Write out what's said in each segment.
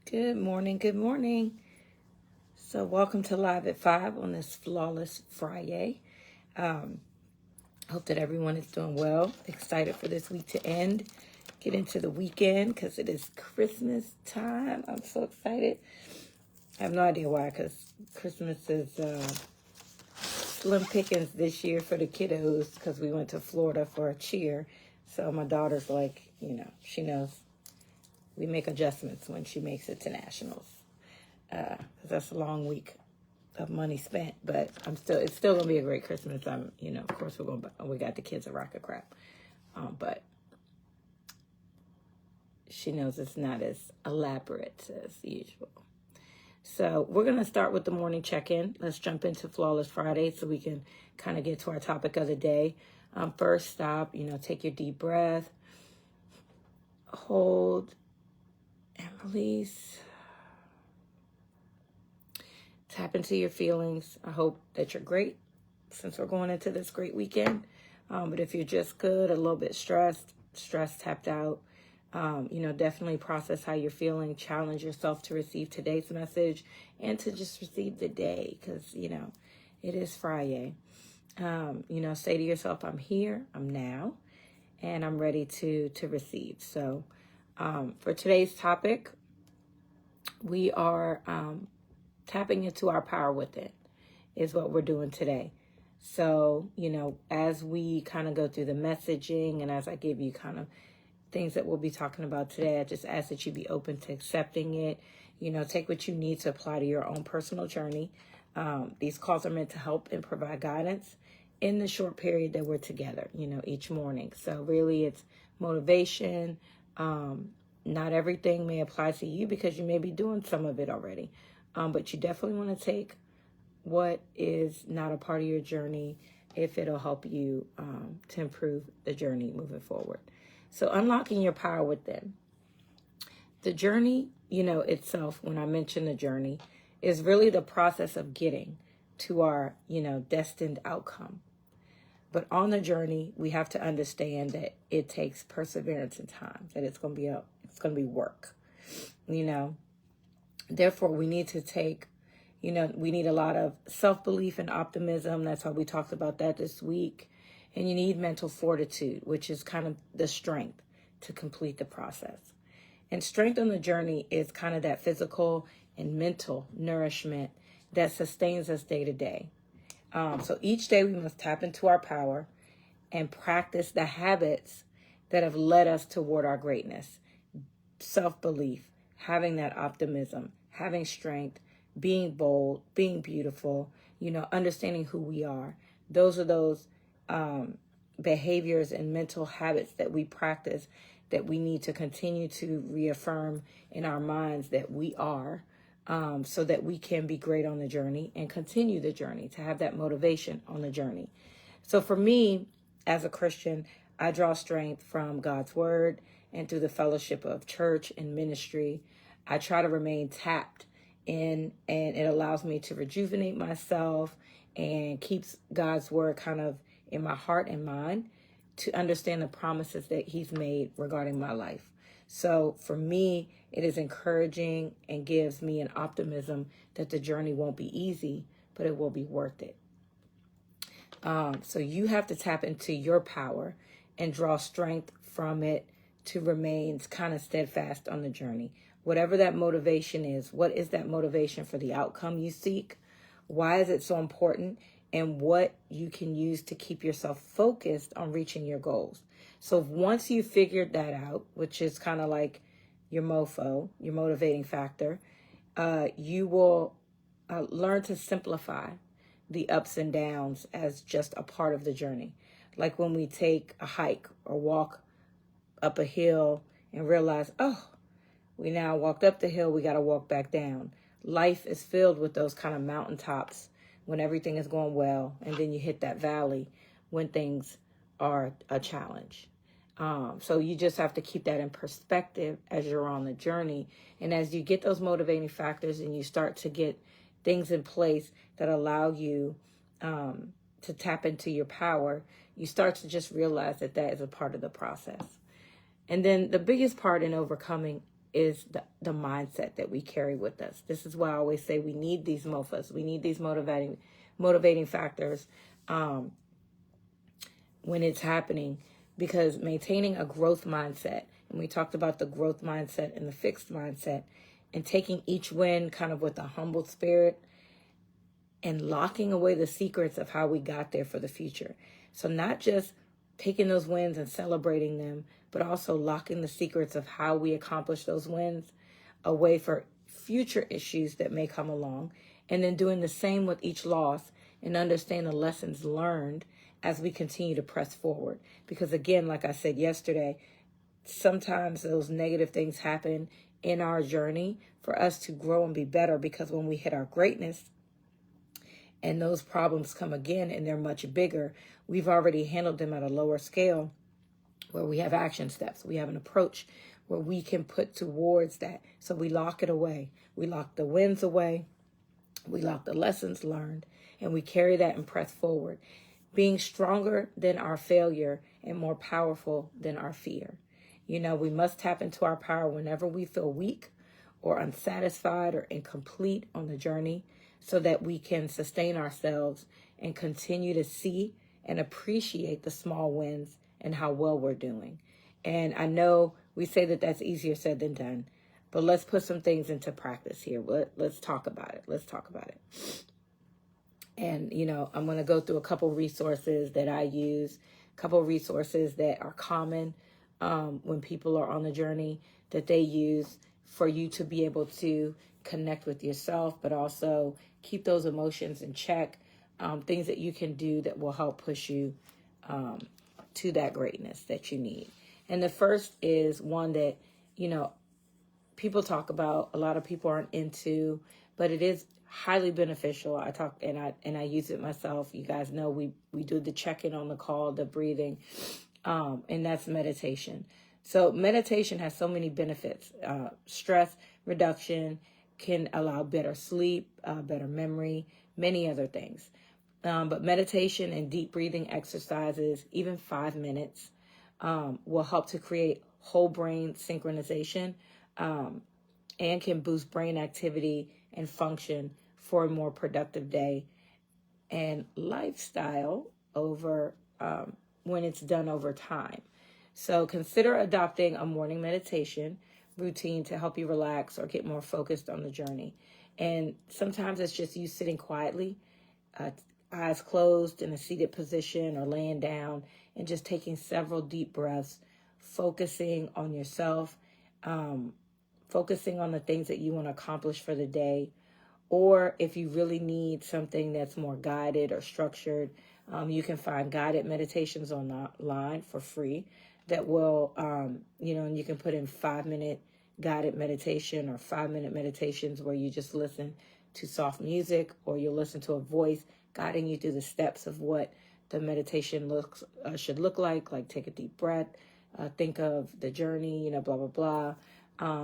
Good morning. Good morning. So, welcome to Live at 5 on this flawless Friday. Hope that everyone is doing well. Excited for this week to end. Get into the weekend because it is Christmas time. I'm so excited. I have no idea why, because Christmas is slim pickings this year for the kiddos because we went to Florida for a cheer. So, my daughter's like, she knows we make adjustments when she makes it to nationals. Because that's a long week of money spent, but it's still gonna be a great Christmas. Of course we got the kids a rack of crap, but she knows it's not as elaborate as usual. So we're gonna start with the morning check-in. Let's jump into Flawless Friday so we can kind of get to our topic of the day. First stop, take your deep breath, hold, and release. Tap into your feelings. I hope that you're great since we're going into this great weekend. But if you're just good, a little bit stressed, tapped out, definitely process how you're feeling. Challenge yourself to receive today's message and to just receive the day because, it is FriYAY. Say to yourself, I'm here, I'm now, and I'm ready to receive. So for today's topic, we are tapping into our power within is what we're doing today. So, as we kind of go through the messaging and as I give you kind of things that we'll be talking about today, I just ask that you be open to accepting it. Take what you need to apply to your own personal journey. These calls are meant to help and provide guidance in the short period that we're together, each morning. So really it's motivation. Not everything may apply to you because you may be doing some of it already. But you definitely want to take what is not a part of your journey if it'll help you to improve the journey moving forward. So unlocking your power within. The journey, itself, when I mention the journey, is really the process of getting to our, destined outcome. But on the journey, we have to understand that it takes perseverance and time, that it's going to be work, Therefore, we need to take, we need a lot of self-belief and optimism. That's why we talked about that this week. And you need mental fortitude, which is kind of the strength to complete the process. And strength on the journey is kind of that physical and mental nourishment that sustains us day to day. So each day we must tap into our power and practice the habits that have led us toward our greatness. Self-belief, having that optimism, having strength, being bold, being beautiful, understanding who we are. Those are those behaviors and mental habits that we practice that we need to continue to reaffirm in our minds that we are, so that we can be great on the journey and continue the journey, to have that motivation on the journey. So for me, as a Christian, I draw strength from God's word and through the fellowship of church and ministry. I try to remain tapped in, and it allows me to rejuvenate myself and keeps God's word kind of in my heart and mind to understand the promises that he's made regarding my life. So for me, it is encouraging and gives me an optimism that the journey won't be easy, but it will be worth it. So you have to tap into your power and draw strength from it to remain kind of steadfast on the journey. Whatever that motivation is, what is that motivation for the outcome you seek? Why is it so important? And what you can use to keep yourself focused on reaching your goals. So once you figured that out, which is kind of like your MOFO, your motivating factor, you will learn to simplify the ups and downs as just a part of the journey. Like when we take a hike or walk up a hill and realize, we now walked up the hill, we got to walk back down. Life is filled with those kind of mountaintops when everything is going well, and then you hit that valley when things are a challenge. So you just have to keep that in perspective as you're on the journey. And as you get those motivating factors and you start to get things in place that allow you to tap into your power, you start to just realize that that is a part of the process. And then the biggest part in overcoming is the mindset that we carry with us. This is why I always say we need these MOFAs. We need these motivating factors when it's happening, because maintaining a growth mindset, and we talked about the growth mindset and the fixed mindset, and taking each win kind of with a humble spirit and locking away the secrets of how we got there for the future. So not just taking those wins and celebrating them, but also locking the secrets of how we accomplish those wins away for future issues that may come along. And then doing the same with each loss and understand the lessons learned as we continue to press forward. Because again, like I said yesterday, sometimes those negative things happen in our journey for us to grow and be better, because when we hit our greatness and those problems come again and they're much bigger, we've already handled them at a lower scale where we have action steps. We have an approach where we can put towards that. So we lock it away. We lock the wins away. We lock the lessons learned, and we carry that and press forward, being stronger than our failure and more powerful than our fear. You know, we must tap into our power whenever we feel weak or unsatisfied or incomplete on the journey, so that we can sustain ourselves and continue to see and appreciate the small wins and how well we're doing. And I know we say that that's easier said than done, but let's put some things into practice here. Let's talk about it. Let's talk about it. And, you know, I'm going to go through a couple resources that I use, a couple resources that are common when people are on the journey that they use for you to be able to connect with yourself, but also keep those emotions in check, things that you can do that will help push you to that greatness that you need. And the first is one that, you know, people talk about, a lot of people aren't into, but it is highly beneficial. I talk and I use it myself. You guys know we do the check-in on the call, the breathing, and that's meditation. So meditation has so many benefits. Stress reduction, can allow better sleep, better memory, many other things. But meditation and deep breathing exercises, even 5 minutes, will help to create whole brain synchronization and can boost brain activity and function for a more productive day and lifestyle over when it's done over time. So consider adopting a morning meditation routine to help you relax or get more focused on the journey. And sometimes it's just you sitting quietly, eyes closed in a seated position or laying down, and just taking several deep breaths, focusing on yourself, focusing on the things that you want to accomplish for the day. Or if you really need something that's more guided or structured, you can find guided meditations online for free that will, and you can put in 5-minute guided meditation or 5-minute meditations where you just listen to soft music, or you'll listen to a voice guiding you through the steps of what the meditation should look like take a deep breath, think of the journey, blah, blah, blah.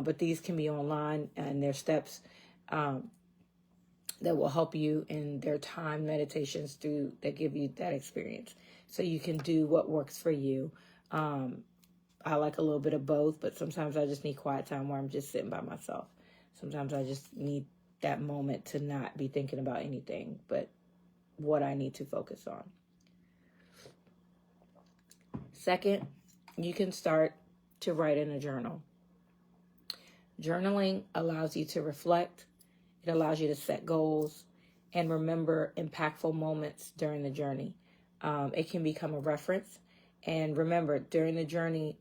But these can be online, and they're steps that will help you in their time meditations that give you that experience. So you can do what works for you. I like a little bit of both, but sometimes I just need quiet time where I'm just sitting by myself. Sometimes I just need that moment to not be thinking about anything but what I need to focus on. Second, you can start to write in a journal. Journaling allows you to reflect. It allows you to set goals and remember impactful moments during the journey. It can become a reference. And remember, during the journey,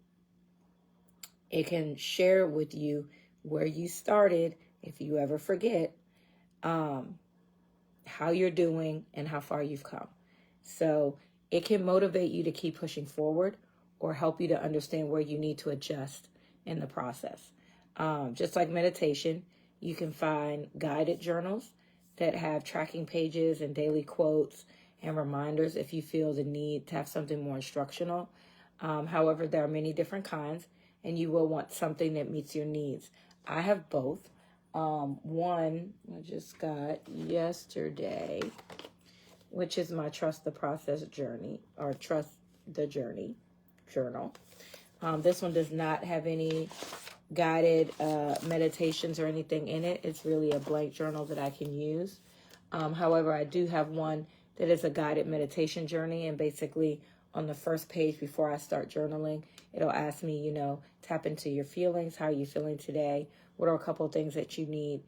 it can share with you where you started, if you ever forget, how you're doing and how far you've come. So it can motivate you to keep pushing forward or help you to understand where you need to adjust in the process. Just like meditation, you can find guided journals that have tracking pages and daily quotes and reminders if you feel the need to have something more instructional. However, there are many different kinds, and you will want something that meets your needs. I have both. One I just got yesterday, which is my Trust the Process journey, or Trust the Journey journal. This one does not have any guided meditations or anything in it. It's really a blank journal that I can use. However, I do have one that is a guided meditation journey, and basically on the first page before I start journaling, it'll ask me, tap into your feelings. How are you feeling today? What are a couple of things that you need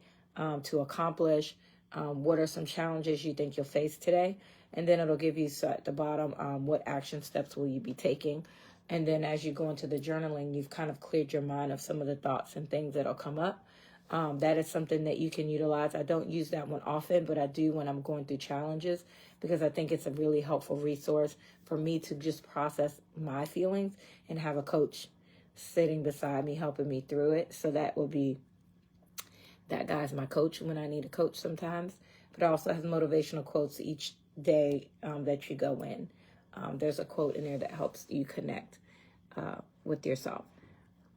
to accomplish? What are some challenges you think you'll face today? And then it'll give you, so at the bottom, what action steps will you be taking? And then as you go into the journaling, you've kind of cleared your mind of some of the thoughts and things that'll come up. That is something that you can utilize. I don't use that one often, but I do when I'm going through challenges, because I think it's a really helpful resource for me to just process my feelings and have a coach sitting beside me, helping me through it. So that guy's my coach when I need a coach sometimes. But it also has motivational quotes each day that you go in. There's a quote in there that helps you connect with yourself.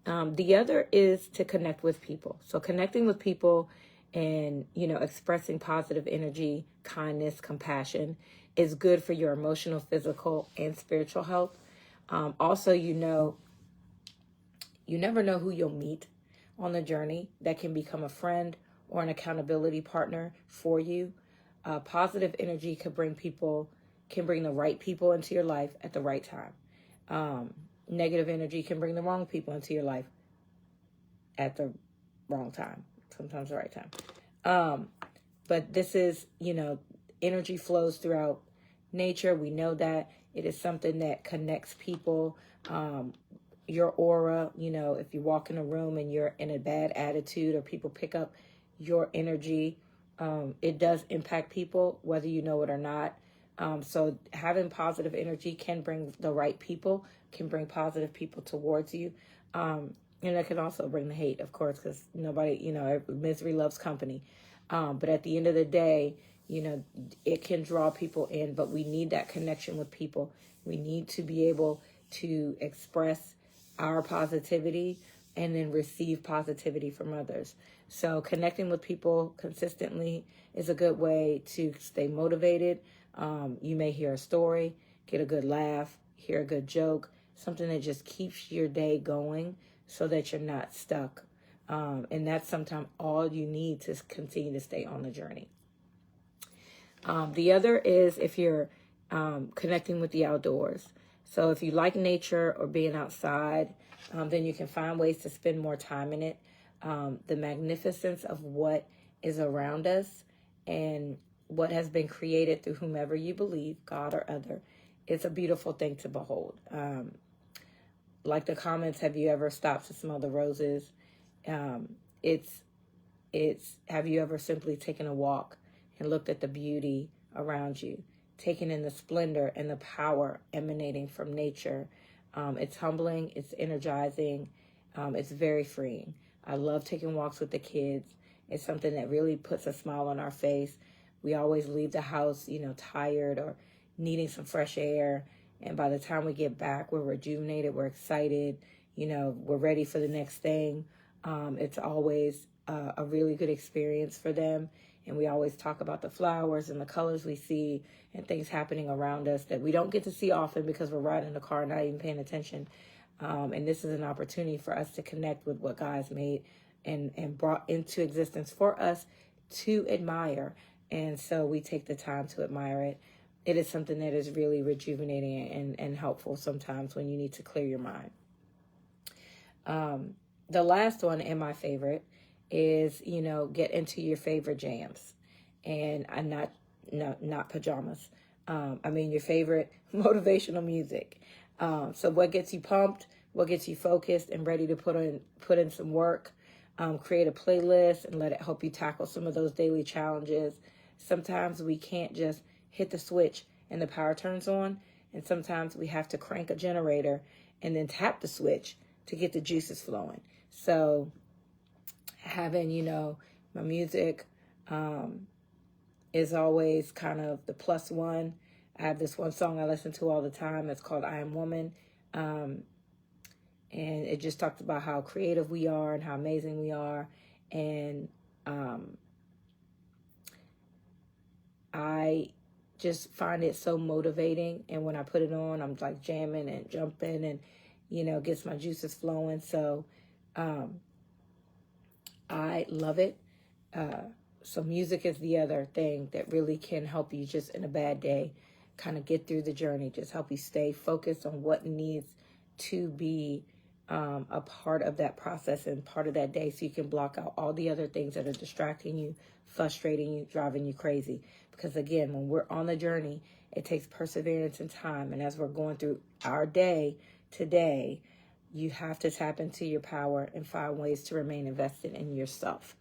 The other is to connect with people. So connecting with people and, expressing positive energy, kindness, compassion is good for your emotional, physical, and spiritual health. Also, you never know who you'll meet on the journey that can become a friend or an accountability partner for you. Positive energy can bring the right people into your life at the right time. Negative energy can bring the wrong people into your life at the wrong time, sometimes the right time. But this is, energy flows throughout nature. We know that it is something that connects people. Your aura, if you walk in a room and you're in a bad attitude or people pick up your energy, it does impact people, whether you know it or not. So having positive energy can bring the right people, can bring positive people towards you. And it can also bring the hate, of course, because nobody, misery loves company. But at the end of the day, it can draw people in, but we need that connection with people. We need to be able to express our positivity and then receive positivity from others. So connecting with people consistently is a good way to stay motivated. You may hear a story, get a good laugh, hear a good joke, something that just keeps your day going so that you're not stuck. And that's sometimes all you need to continue to stay on the journey. The other is if you're connecting with the outdoors. So if you like nature or being outside, then you can find ways to spend more time in it. The magnificence of what is around us and what has been created through whomever you believe, God or other, it's a beautiful thing to behold. Like the comments, have you ever stopped to smell the roses? It's have you ever simply taken a walk and looked at the beauty around you, taking in the splendor and the power emanating from nature? It's humbling, it's energizing, it's very freeing. I love taking walks with the kids. It's something that really puts a smile on our face. We always leave the house, tired or needing some fresh air. And by the time we get back, we're rejuvenated, we're excited, we're ready for the next thing. It's always a really good experience for them. And we always talk about the flowers and the colors we see and things happening around us that we don't get to see often because we're riding in the car and not even paying attention. And this is an opportunity for us to connect with what God's made and brought into existence for us to admire. And so we take the time to admire it. It is something that is really rejuvenating and helpful sometimes when you need to clear your mind. The last one, and my favorite, is, get into your favorite jams. And I'm not pajamas. Your favorite motivational music. So what gets you pumped, what gets you focused and ready to put in some work. Create a playlist and let it help you tackle some of those daily challenges. Sometimes we can't just hit the switch and the power turns on. And sometimes we have to crank a generator and then tap the switch to get the juices flowing. So having, my music is always kind of the plus one. I have this one song I listen to all the time. It's called I Am Woman. And it just talks about how creative we are and how amazing we are. And I just find it so motivating. And when I put it on, I'm like jamming and jumping and, gets my juices flowing. So I love it. So music is the other thing that really can help you just in a bad day kind of get through the journey, just help you stay focused on what needs to be a part of that process and part of that day, so you can block out all the other things that are distracting you, frustrating you, driving you crazy. Because again, when we're on the journey, it takes perseverance and time. And as we're going through our day today, you have to tap into your power and find ways to remain invested in yourself.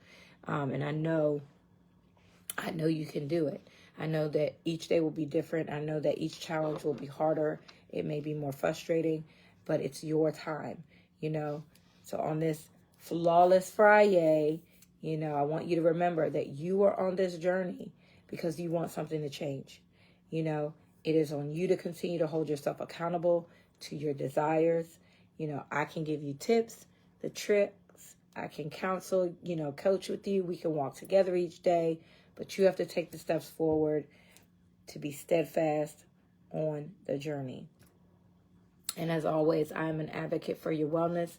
And I know you can do it. I know that each day will be different. I know that each challenge will be harder. It may be more frustrating, but it's your time, you know. So on this flawless FriYAY, you know, I want you to remember that you are on this journey because you want something to change. You know, it is on you to continue to hold yourself accountable to your desires. You know, I can give you tips, the tricks. I can counsel, you know, coach with you. We can walk together each day, but you have to take the steps forward to be steadfast on the journey. And as always, I am an advocate for your wellness.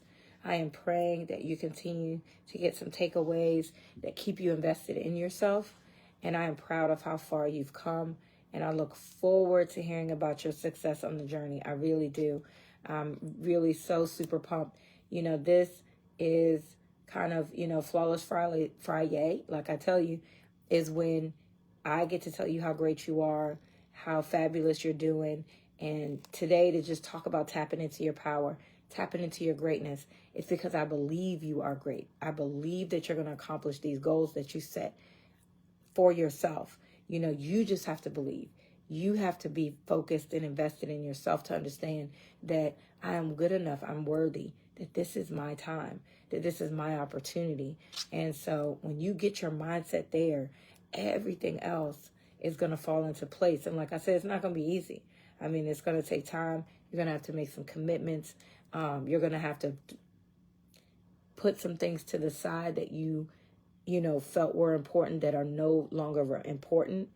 I am praying that you continue to get some takeaways that keep you invested in yourself. And I am proud of how far you've come. And I look forward to hearing about your success on the journey. I really do. I'm really so super pumped. You know, this is kind of, you know, Flawless FriYAY, like I tell you, is when I get to tell you how great you are, how fabulous you're doing. And today, to just talk about tapping into your power, tapping into your greatness, it's because I believe you are great. I believe that you're going to accomplish these goals that you set for yourself. You know, you just have to believe. You have to be focused and invested in yourself to understand that I am good enough, I'm worthy, that this is my time, that this is my opportunity. And so when you get your mindset there, everything else is going to fall into place. And like I said, it's not going to be easy. I mean, it's going to take time. You're going to have to make some commitments. You're going to have to put some things to the side that you know, felt were important that are no longer important,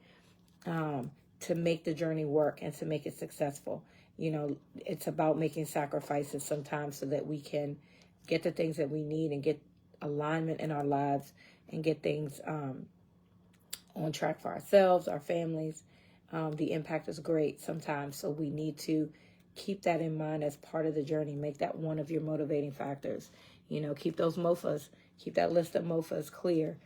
to make the journey work and to make it successful. You know, it's about making sacrifices sometimes so that we can get the things that we need and get alignment in our lives and get things on track for ourselves, our families. The impact is great sometimes, so we need to keep that in mind as part of the journey. Make that one of your motivating factors. You know, keep those MOFAs, keep that list of MOFAs clear,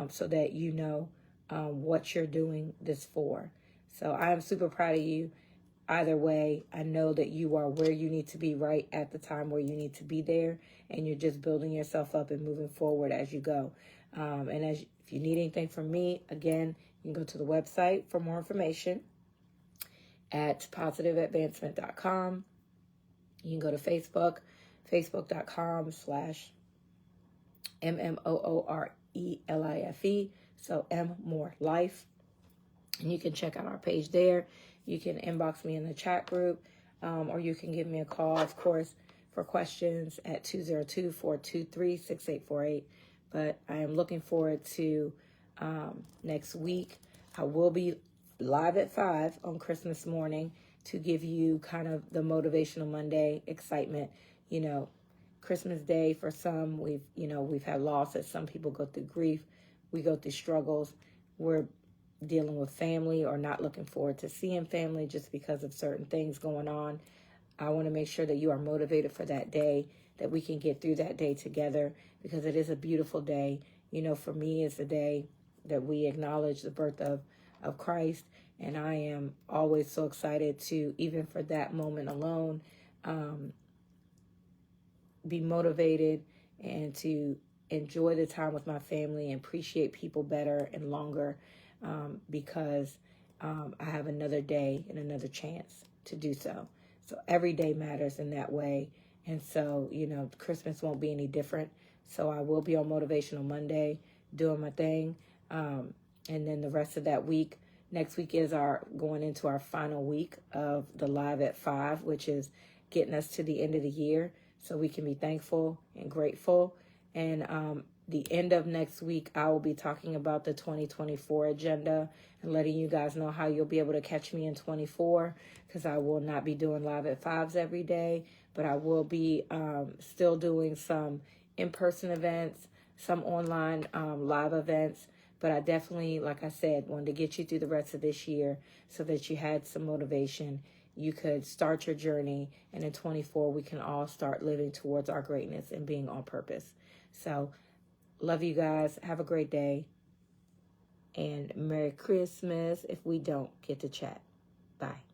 so that you know what you're doing this for. So I am super proud of you. Either way, I know that you are where you need to be right at the time where you need to be there, and you're just building yourself up and moving forward as you go. And if you need anything from me, again, you can go to the website for more information at positiveadvancement.com. You can go to Facebook, facebook.com/MMOORELIFE, so M More Life. And you can check out our page there. You can inbox me in the chat group, or you can give me a call, of course, for questions at 202-423-6848. But I am looking forward to next week. I will be live at 5 on Christmas morning to give you kind of the Motivational Monday excitement. You know, Christmas Day for some, we've had losses. Some people go through grief. We go through struggles. We're dealing with family or not looking forward to seeing family just because of certain things going on. I want to make sure that you are motivated for that day, that we can get through that day together, because it is a beautiful day. You know, for me, it's a day that we acknowledge the birth of Christ, and I am always so excited to, even for that moment alone, be motivated and to enjoy the time with my family and appreciate people better and longer, because I have another day and another chance to do so. So every day matters in that way. And so, you know, Christmas won't be any different. So I will be on Motivational Monday doing my thing. And then the rest of that week, next week is going into our final week of the Live at 5, which is getting us to the end of the year so we can be thankful and grateful. And the end of next week, I will be talking about the 2024 agenda and letting you guys know how you'll be able to catch me in 24, because I will not be doing Live at 5s every day, but I will be still doing some in-person events, some online live events. But I definitely, like I said, wanted to get you through the rest of this year so that you had some motivation. You could start your journey, and in 24, we can all start living towards our greatness and being on purpose. So, love you guys. Have a great day. And Merry Christmas if we don't get to chat. Bye.